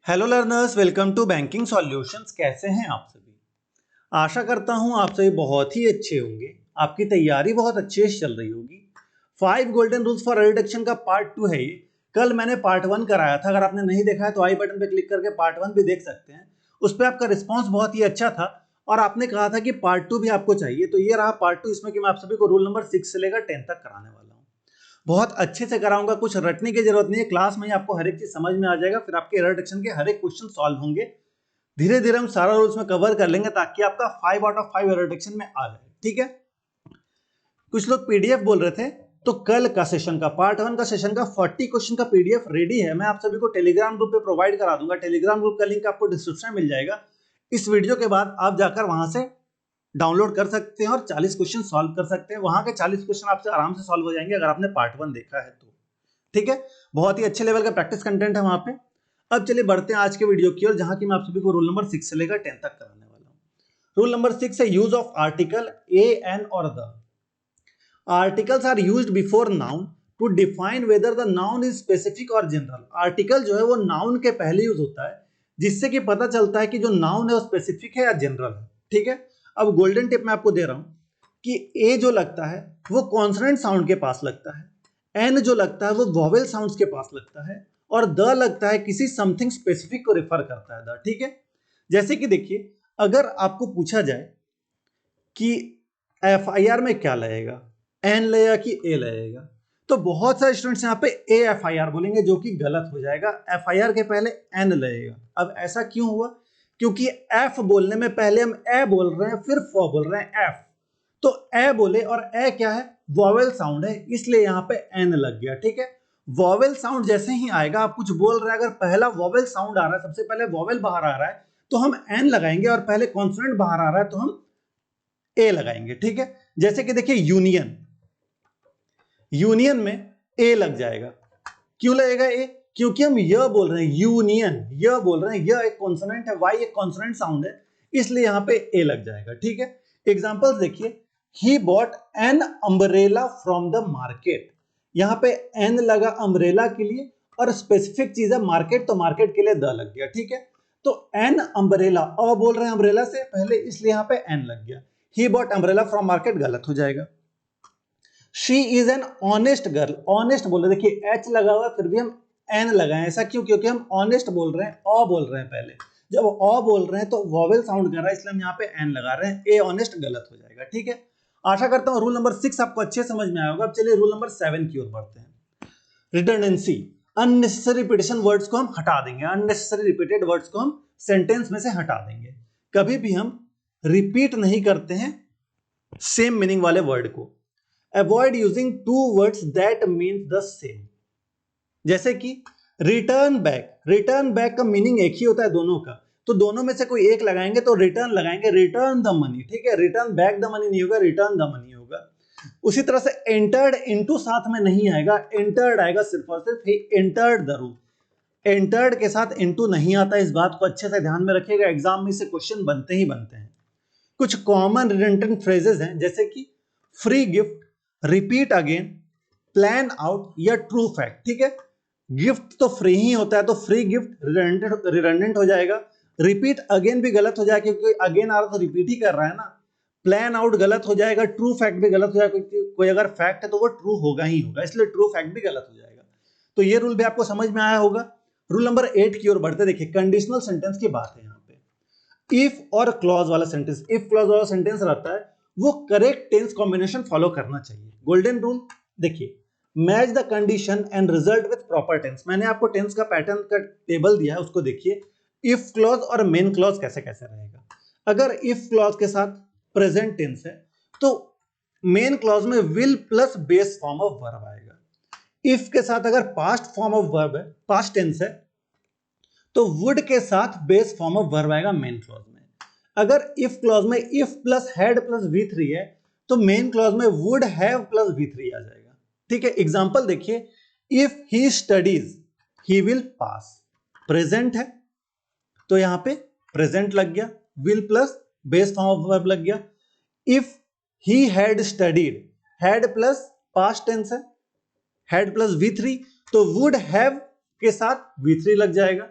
Hello learners, welcome to banking solutions. कैसे हैं आप सभी? आशा करता हूं आप सभी बहुत ही अच्छे होंगे। आपकी तैयारी बहुत अच्छे से चल रही होगी। 5 गोल्डन रूल्स फॉर रिडक्शन का पार्ट 2 है ये। कल मैंने पार्ट 1 कराया था। अगर आपने नहीं देखा है तो आई बटन पे क्लिक करके पार्ट 1 भी देख सकते हैं। उस पर आपका रिस्पॉन्स बहुत ही अच्छा था और आपने कहा था कि पार्ट 2 भी आपको चाहिए। तो ये रहा पार्ट 2, इसमें कि मैं आप सभी को रूल नंबर 6 से लेकर 10 तक कराने वाला हूँ। बहुत अच्छे से कराऊंगा, कुछ रटने की जरूरत नहीं है। क्लास में ही आपको हर एक चीज समझ में आ जाएगा। फिर आपके एरर डिटेक्शन के हर एक क्वेश्चन सॉल्व होंगे। धीरे धीरे हम सारा रूल्स में कवर कर लेंगे ताकि आपका 5 आउट ऑफ 5 एरर डिटेक्शन में आ जाए। ठीक है। कुछ लोग पीडीएफ बोल रहे थे, तो कल का सेशन का पार्ट 1 का सेशन का 40 क्वेश्चन का पीडीएफ रेडी है। मैं आप सभी को टेलीग्राम ग्रुप पे प्रोवाइड करा दूंगा। टेलीग्राम ग्रुप का लिंक आपको डिस्क्रिप्शन में मिल जाएगा। इस वीडियो के बाद आप जाकर वहां से डाउनलोड कर सकते हैं और 40 क्वेश्चन सॉल्व कर सकते हैं। वहां के 40 क्वेश्चन आपसे आराम से सॉल्व हो जाएंगे अगर आपने पार्ट 1 देखा है तो। ठीक है। बहुत ही अच्छे लेवल का प्रैक्टिस कंटेंट है वहां पे। अब चलिए बढ़ते हैं आज के वीडियो की ओर, जहां की मैं आप सभी को रूल नंबर 6 से लेकर 10 तक कराने वाला हूं। रूल नंबर 6 है use of article A, an और the. Articles are used before noun to define whether the noun is specific और जनरल। आर्टिकल जो है वो नाउन के पहले यूज होता है, जिससे कि पता चलता है कि जो नाउन है वो स्पेसिफिक है या जनरल है। ठीक है। अब गोल्डन टिप मैं आपको दे रहा हूं कि ए जो लगता है वो कॉन्सोनेंट साउंड के पास लगता है, एन जो लगता है वो वॉवेल साउंड्स के पास लगता है, और द लगता है किसी समथिंग स्पेसिफिक को रिफर करता है द। ठीक है। जैसे कि देखिए, अगर आपको पूछा जाए कि एफआईआर में क्या लगेगा, एन लगेगा कि ए लगेगा, तो बहुत सारे स्टूडेंट्स यहाँ पे ए एफ आई आर बोलेंगे, जो कि गलत हो जाएगा। एफ आई आर के पहले एन लगेगा। अब ऐसा क्यों हुआ? क्योंकि एफ बोलने में पहले हम ए बोल रहे हैं, फिर फ बोल रहे हैं एफ। तो ए बोले, और ए क्या है? वॉवेल साउंड है, इसलिए यहाँ पे एन लग गया। ठीक है। वॉवेल साउंड जैसे ही आएगा, आप कुछ बोल रहे हैं, अगर पहला वॉवेल साउंड आ रहा है, सबसे पहले वॉवेल बाहर आ रहा है, तो हम एन लगाएंगे, और पहले कॉन्सोनेंट बाहर आ रहा है तो हम ए लगाएंगे। ठीक है। जैसे कि देखिए यूनियन, यूनियन में ए लग जाएगा। क्यों लगेगा ए? क्योंकि हम यह बोल रहे हैं, यूनियन यह बोल रहे हैं, यह एक कॉन्सोनेंट है, वाई एक कॉन्सोनेंट साउंड है, इसलिए यहां पे ए लग जाएगा। ठीक है। एग्जांपल्स देखिए, he bought an umbrella from the market. यहां पे एन लगा अम्ब्रेला के लिए, और स्पेसिफिक चीज है मार्केट, तो मार्केट के लिए द लग गया। ठीक है। तो एन अम्ब्रेला, अ बोल रहे हैं अम्ब्रेला से पहले, इसलिए यहां पे एन लग गया। He bought umbrella from market गलत हो जाएगा। She is an honest girl, honest बोल रहे, देखिए एच लगा हुआ फिर भी हम एन लगाए। ऐसा क्यों? क्योंकि हम ऑनेस्ट बोल रहे हैं, अ बोल रहे हैं पहले। जब अ बोल रहे हैं तो वॉवेल साउंड कर रहा है, इसलिए हम यहाँ पे एन लगा रहे हैं। ए ऑनेस्ट गलत हो जाएगा। ठीक है। आशा करता हूं रूल नंबर 6 आपको अच्छे समझ में आया होगा। अब चलिए रूल नंबर 7 की ओर बढ़ते हैं। रिडंडेंसी, अननेसेसरी रिपीटेशन वर्ड्स को हम हटा देंगे। अननेसेसरी रिपीटेड वर्ड्स को हम सेंटेंस में से हटा देंगे। कभी भी हम रिपीट नहीं करते हैं सेम मीनिंग वाले वर्ड को। Avoid using two words that means the same. जैसे कि रिटर्न बैक, रिटर्न बैक का मीनिंग एक ही होता है दोनों का, तो दोनों में से कोई एक लगाएंगे तो रिटर्न लगाएंगे, रिटर्न द मनी। ठीक है। रिटर्न बैक द मनी नहीं होगा, रिटर्न द मनी होगा। उसी तरह से एंटर्ड इनटू साथ में नहीं आएगा, एंटर्ड आएगा सिर्फ और सिर्फ। He entered the room, entered के साथ इनटू नहीं आता। इस बात को अच्छे से ध्यान में रखिएगा, एग्जाम में से क्वेश्चन बनते ही बनते हैं। कुछ कॉमन रिडंडेंट फ्रेजेस हैं, जैसे कि free gift, repeat again, plan out या ट्रू फैक्ट। ठीक है। गिफ्ट तो फ्री ही होता है, तो फ्री गिफ्ट रिडंडेंट हो जाएगा। रिपीट अगेन भी गलत हो जाएगा, क्योंकि अगेन आ रहा तो रिपीट ही कर रहा है ना। प्लान आउट गलत हो जाएगा, ट्रू फैक्ट भी गलत हो जाएगा, क्योंकि कोई अगर फैक्ट है तो वो ट्रू होगा ही होगा, इसलिए ट्रू फैक्ट भी गलत हो जाएगा। तो ये रूल भी आपको समझ में आया होगा। रूल नंबर 8 की ओर बढ़ते। देखिए कंडीशनल सेंटेंस की बात है यहाँ पे। इफ और क्लॉज वाला सेंटेंस, इफ क्लॉज वाला सेंटेंस रहता है, वो करेक्ट टेंस कॉम्बिनेशन फॉलो करना चाहिए। गोल्डन रूल देखिए, match the condition and result with proper tense. मैंने आपको टेंस का पैटर्न का टेबल दिया है, उसको देखिए। इफ क्लॉज और मेन क्लॉज कैसे कैसे रहेगा। अगर इफ क्लॉज के साथ प्रेजेंट टेंस है, तो मेन क्लॉज में will plus base form of verb आएगा। इफ के साथ अगर पास्ट फॉर्म ऑफ वर्ब है, पास्ट टेंस है, तो वुड के साथ बेस फॉर्म ऑफ वर्ब आएगा मेन क्लॉज में। अगर इफ क्लॉज में if plus had plus V3 है, तो मेन क्लॉज में वुड हैव प्लस V3 आ जाएगा। ठीक है। एग्जांपल देखिए, if he studies he will pass, present है तो यहां पे प्रेजेंट लग गया, will plus base form of verb लग गया। If he had studied, had plus past tense है, हैड प्लस V3, तो वुड हैव के साथ V3 लग जाएगा।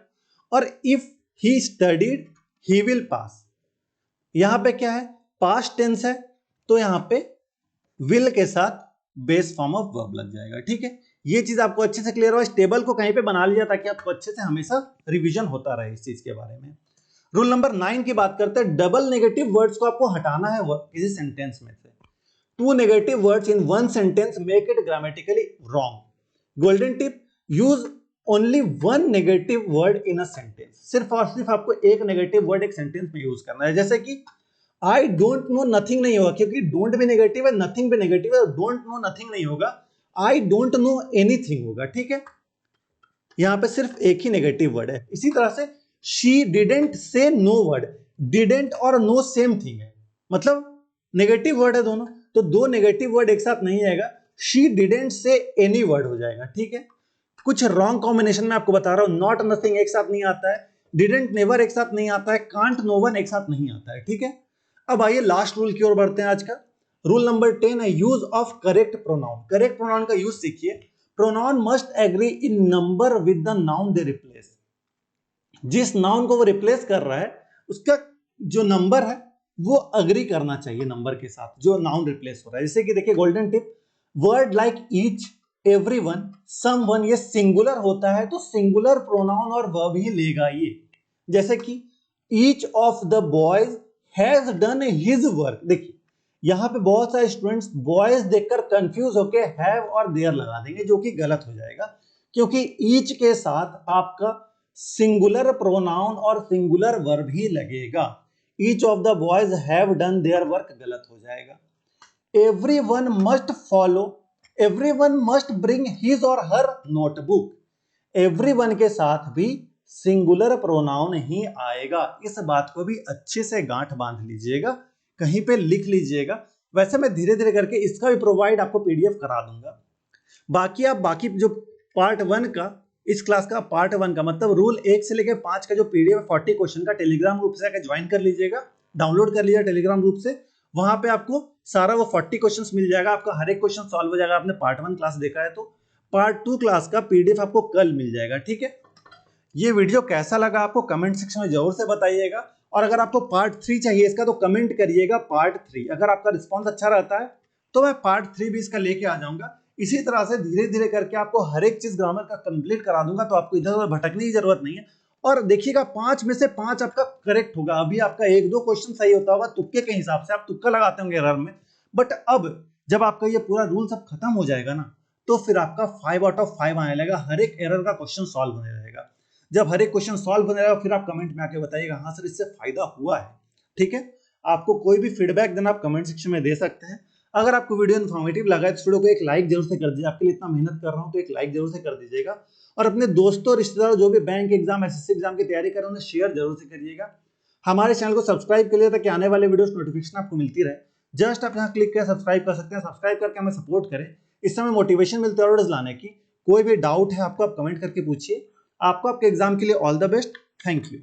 और if he studied he will pass. यहां पे क्या है, पास्ट टेंस है, तो यहां पे विल के साथ बेस फॉर्म ऑफ वर्ब लग जाएगा। ठीक है, ये चीज आपको अच्छे से क्लियर हो। इस टेबल को कहीं पे बना लिया ताकि आपको अच्छे से हमेशा रिवीजन होता रहे इस चीज के बारे में। रूल नंबर 9 की बात करते हैं। डबल नेगेटिव वर्ड्स को आपको हटाना है किसी सेंटेंस में से। 2 negative words in 1 sentence make it grammatically wrong. Golden tip, use only 1 negative word in a sentence. सिर्फ और सिर्फ आपको एक नेगेटिव वर्ड एक सेंटेंस में यूज करना है। जैसे कि आई डोंट नो नथिंग नहीं होगा, क्योंकि डोंट भी नेगेटिव है, नथिंग भी नेगेटिव है, डोंट नो नथिंग नहीं होगा, आई डोंट नो एनीथिंग होगा। ठीक है, यहां पे सिर्फ एक ही नेगेटिव वर्ड है। इसी तरह से she didn't say no word, didn't और नो सेम थिंग है, मतलब नेगेटिव वर्ड है दोनों, तो 2 नेगेटिव वर्ड एक साथ नहीं आएगा। शी डिडेंट से एनी वर्ड हो जाएगा। ठीक है, कुछ रॉन्ग कॉम्बिनेशन में आपको बता रहा हूं। नॉट नथिंग एक साथ नहीं आता है, डिडेंट नेवर एक साथ नहीं आता है, कांट नो वन एक साथ नहीं आता है। ठीक है, अब आइए लास्ट रूल की ओर बढ़ते हैं आज का। रूल नंबर 10 है use of correct pronoun. Correct pronoun का यूज सीखिए। Pronoun must agree in number with the noun they replace. जिस नाउन को वो रिप्लेस कर रहा है उसका जो नंबर है वो अग्री करना चाहिए नंबर के साथ जो नाउन रिप्लेस हो रहा है। जैसे कि देखिए golden tip, word like each, everyone, someone, ये सिंगुलर होता है तो सिंगुलर प्रोनाउन और वर्ब ही लेगा ये। जैसे कि each of the boys has done his work. देखिए यहां पे बहुत सारे स्टूडेंट्स बॉयज देखकर कंफ्यूज होके हैव और देयर लगा देंगे, जो कि गलत हो जाएगा, क्योंकि ईच के साथ आपका सिंगुलर प्रोनाउन और सिंगुलर वर्ब ही लगेगा। Each of the boys have done their work गलत हो जाएगा। Everyone must follow, everyone must bring his और हर नोटबुक। एवरीवन के साथ भी सिंगुलर प्रोनाउन ही आएगा। इस बात को भी अच्छे से गांठ बांध लीजिएगा, कहीं पे लिख लीजिएगा। वैसे मैं धीरे धीरे करके इसका भी प्रोवाइड आपको पीडीएफ करा दूंगा। बाकी आप बाकी जो पार्ट 1 का, इस क्लास का पार्ट 1 का मतलब रूल 1 से लेकर 5 का जो पीडीएफ 40 क्वेश्चन का टेलीग्राम ग्रुप से आकर ज्वाइन कर लीजिएगा, डाउनलोड कर लीजिएगा टेलीग्राम ग्रुप से। वहां पे आपको सारा वो 40 क्वेश्चंस मिल जाएगा, आपका हर एक क्वेश्चन सॉल्व हो जाएगा। आपने पार्ट 1 क्लास देखा है तो पार्ट 2 क्लास का पीडीएफ आपको कल मिल जाएगा। ठीक है, ये वीडियो कैसा लगा आपको कमेंट सेक्शन में जरूर से बताइएगा, और अगर आपको पार्ट 3 चाहिए इसका तो कमेंट करिएगा पार्ट 3। अगर आपका रिस्पॉन्स अच्छा रहता है तो मैं पार्ट 3 भी इसका लेके आ जाऊंगा। इसी तरह से धीरे धीरे करके आपको हर एक चीज ग्रामर का कंप्लीट करा दूंगा, तो आपको इधर उधर भटकने की जरूरत नहीं है। और देखिएगा 5 में से 5 आपका करेक्ट होगा। अभी आपका 1-2 क्वेश्चन सही होता होगा तुक्के के हिसाब से, आप तुक्का लगाते होंगे एरर में, बट अब जब आपका ये पूरा रूल सब खत्म हो जाएगा ना, तो फिर आपका 5 आउट ऑफ 5 आने लगेगा, हर एक एरर का क्वेश्चन सॉल्व होने रहेगा। जब हर एक क्वेश्चन सॉल्व होने लगेगा फिर आप कमेंट में आके बताइएगा हाँ सर इससे फायदा हुआ है। ठीक है, आपको कोई भी फीडबैक देना आप कमेंट सेक्शन में दे सकते हैं। अगर आपको वीडियो इन्फॉर्मेटिव लगा है तो वीडियो को एक लाइक जरूर से कर दीजिए। आपके लिए इतना मेहनत कर रहा हूं तो एक लाइक जरूर से कर दीजिएगा, और अपने दोस्तों रिश्तेदारों जो भी बैंक एग्जाम एसएससी एग्जाम की तैयारी कर रहे हैं उन्हें शेयर जरूर से करिएगा। हमारे चैनल को सब्सक्राइब कर लिए ताकि आने वाले वीडियोस नोटिफिकेशन आपको मिलती रहे। जस्ट आप यहाँ क्लिक कर सब्सक्राइब कर सकते हैं, सब्सक्राइब करके हमें सपोर्ट करें। इस समय मोटिवेशन मिलता है वीडियोस लाने की। कोई भी डाउट है आपको आप कमेंट करके पूछिए। आपको आपके एग्जाम के लिए all the best. Thank you.